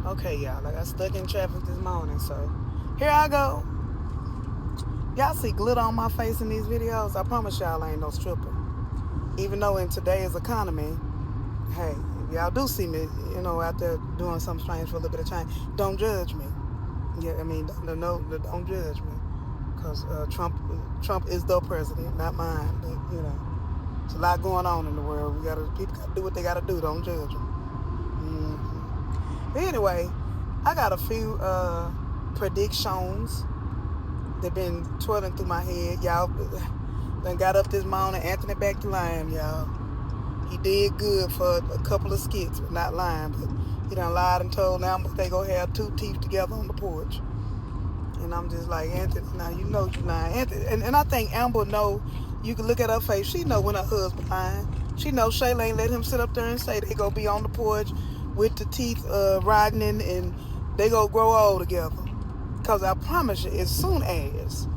Okay, y'all, I got stuck in traffic this morning, so here I go. Y'all see glitter on my face in these videos? I promise y'all I ain't no stripper. Even though in today's economy, hey, if y'all do see me, out there doing something strange for a little bit of change, don't judge me. Yeah, I mean, don't judge me, cause Trump is the president, not mine. But it's a lot going on in the world. People gotta do what they gotta do. Don't judge them. But anyway, I got a few predictions that been twirling through my head. Y'all then got up this morning. Anthony back to lying, y'all. He did good for a couple of skits, but not lying. But he done lied and told Amber they gonna have two teeth together on the porch. And I'm just like, Anthony, now you know you lying. Anthony, and I think Amber know. You can look at her face. She know when her husband lying. She know Shayla ain't let him sit up there and say they gonna be on the porch with the teeth riding in, and they gonna grow old together. Cause I promise you, as soon as,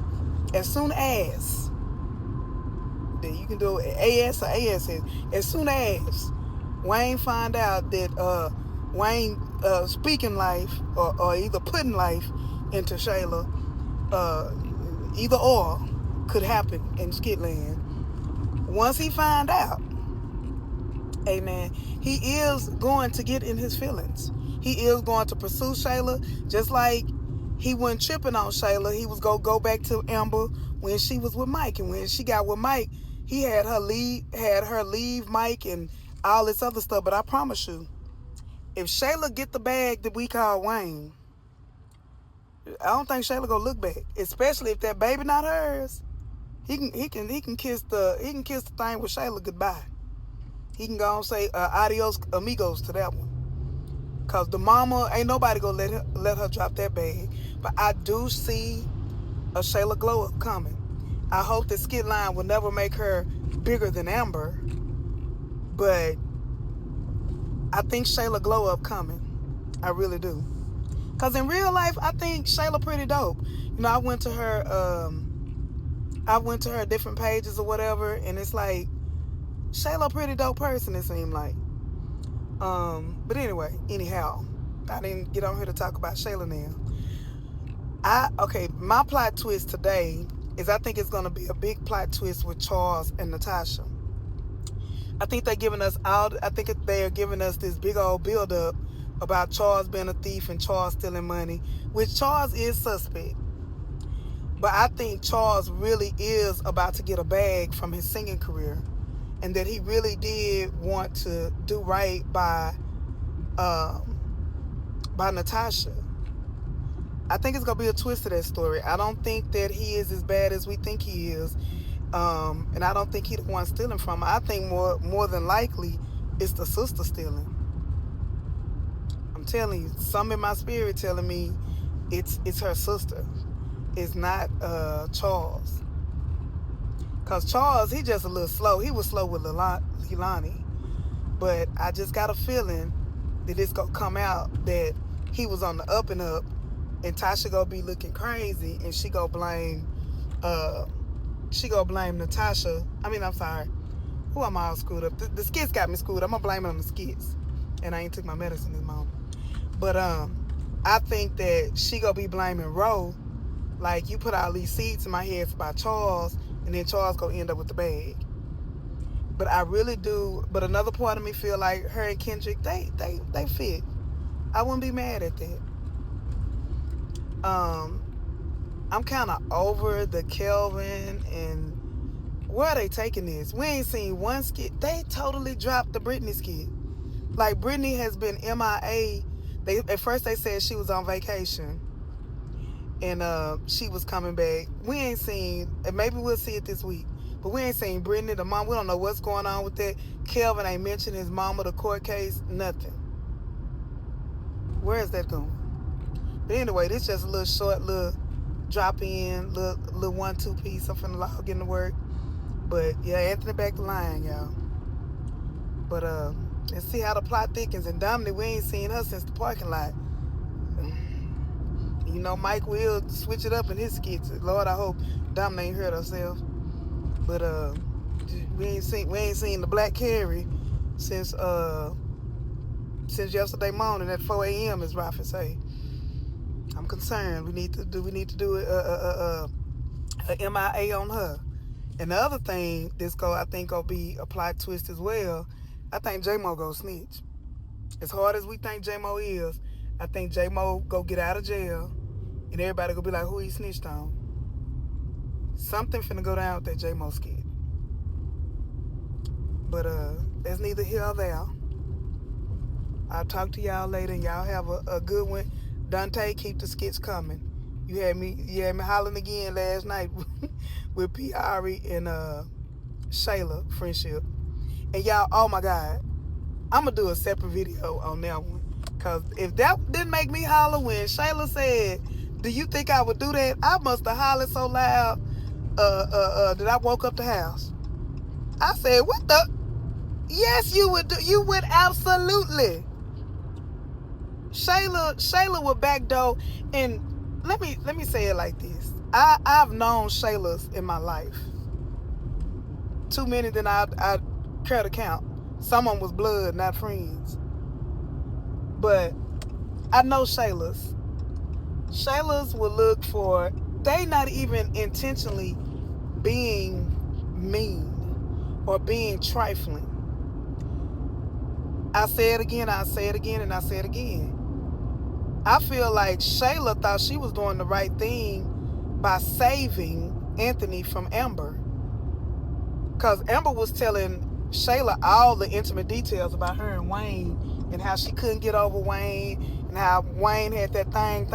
then you can do AS or ASS. As soon as Wayne find out that Wayne speaking life or either putting life into Shayla, either or could happen in Skitland. Once he find out, amen, he is going to get in his feelings. He is going to pursue Shayla, just like he wasn't tripping on Shayla. He was going to go back to Amber when she was with Mike. And when she got with Mike, he had her leave Mike and all this other stuff. But I promise you, if Shayla get the bag that we call Wayne, I don't think Shayla gonna look back. Especially if that baby not hers. He can kiss the thing with Shayla goodbye. He can go and say adios amigos to that one. Cause the mama ain't nobody gonna let her drop that bag. But I do see a Shayla glow up coming. I hope that Skit Line will never make her bigger than Amber. But I think Shayla glow up coming. I really do. Cause in real life, I think Shayla pretty dope. I went to her different pages or whatever, and it's like Shayla a pretty dope person, it seemed like. But anyhow, I didn't get on here to talk about Shayla now. My plot twist today is I think it's gonna be a big plot twist with Charles and Natasha. I think they're giving us this big old build up about Charles being a thief and Charles stealing money, which Charles is suspect. But I think Charles really is about to get a bag from his singing career, and that he really did want to do right by Natasha. I think it's gonna be a twist to that story. I don't think that he is as bad as we think he is, and I don't think he's the one stealing from her. I think more than likely it's the sister stealing. I'm telling you, something in my spirit telling me it's her sister. It's not Charles. Cause Charles, he just a little slow. He was slow with Leilani. But I just got a feeling that it's gonna come out that he was on the up and up, and Tasha gonna be looking crazy, and she gonna blame Natasha. I'm sorry. Who am I all screwed up? The skits got me screwed. I'm gonna blame it on the skits. And I ain't took my medicine this morning. But I think that she gonna be blaming Ro. Like, you put all these seeds in my head about Charles, and then Charles gonna end up with the bag. But I really do. But another part of me feel like her and Kendrick, they fit. I wouldn't be mad at that. I'm kind of over the Kelvin and where are they taking this? We ain't seen one skit. They totally dropped the Britney skit. Like, Britney has been MIA. At first they said she was on vacation, and she was coming back. We ain't seen, and maybe we'll see it this week, but we ain't seen Brittany, the mom. We don't know what's going on with that. Kelvin ain't mentioned his mama, the court case, nothing. Where is that going? But anyway, this just a little short, little drop in, little 1-2 piece. I'm finna log into work. But yeah, Anthony back to line, y'all. But let's see how the plot thickens. And Dominic, we ain't seen her since the parking lot. Mike will switch it up in his skits. Lord, I hope Dominic ain't hurt herself. But we ain't seen the Black Carrie since since yesterday morning at 4 a.m. as Rafa say. I'm concerned. We need to do a MIA on her. And the other thing, I think gonna be a plot twist as well. I think J-Mo go snitch. As hard as we think J-Mo is, I think J-Mo go get out of jail, and everybody gonna be like, who he snitched on? Something finna go down with that J-Mo skit. But that's neither here or there. I'll talk to y'all later, and y'all have a good one. Dante, keep the skits coming. You had me hollering again last night with P.R.E. and Shayla friendship. And y'all, oh my God, I'm gonna do a separate video on that one. Cause if that didn't make me holler when Shayla said, do you think I would do that? I must have hollered so loud that I woke up the house. I said, what the? Yes, you would do. You would absolutely. Shayla would backdoor, and let me say it like this. I've known Shayla's in my life. Too many than I care to count. Some of them was blood, not friends. But I know Shayla's. Shayla's will look for, they not even intentionally being mean or being trifling. I say it again, I say it again, and I say it again. I feel like Shayla thought she was doing the right thing by saving Anthony from Amber. Because Amber was telling Shayla all the intimate details about her and Wayne, and how she couldn't get over Wayne, and how Wayne had that thing.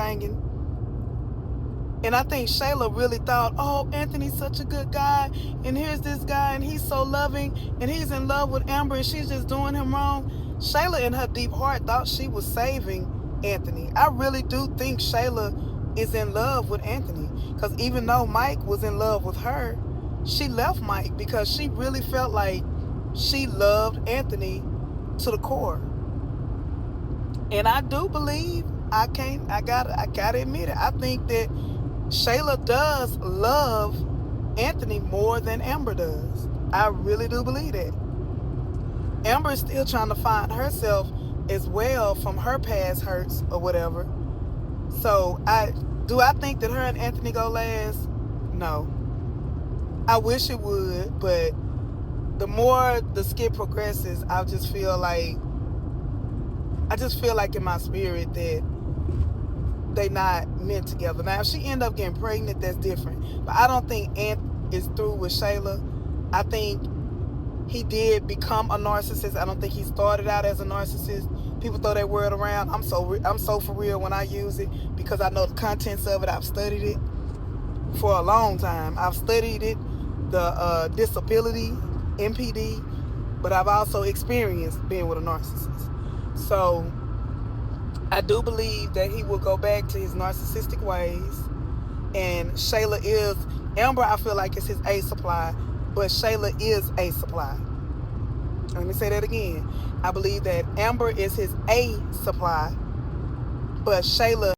And I think Shayla really thought, oh, Anthony's such a good guy, and here's this guy, and he's so loving, and he's in love with Amber, and she's just doing him wrong. Shayla, in her deep heart, thought she was saving Anthony. I really do think Shayla is in love with Anthony, because even though Mike was in love with her, she left Mike because she really felt like she loved Anthony to the core. And I do believe, I gotta admit it, I think that Shayla does love Anthony more than Amber does. I really do believe that. Amber is still trying to find herself as well from her past hurts or whatever. So I think that her and Anthony go last? No. I wish it would, but the more the skit progresses, I just feel like in my spirit that they not meant together. Now, if she end up getting pregnant, that's different. But I don't think Ant is through with Shayla. I think he did become a narcissist. I don't think he started out as a narcissist. People throw that word around. I'm so for real when I use it, because I know the contents of it. I've studied it for a long time. I've studied it, the disability, MPD, but I've also experienced being with a narcissist. So I do believe that he will go back to his narcissistic ways. And Amber, I feel like is his A supply, but Shayla is A supply. Let me say that again. I believe that Amber is his A supply, but Shayla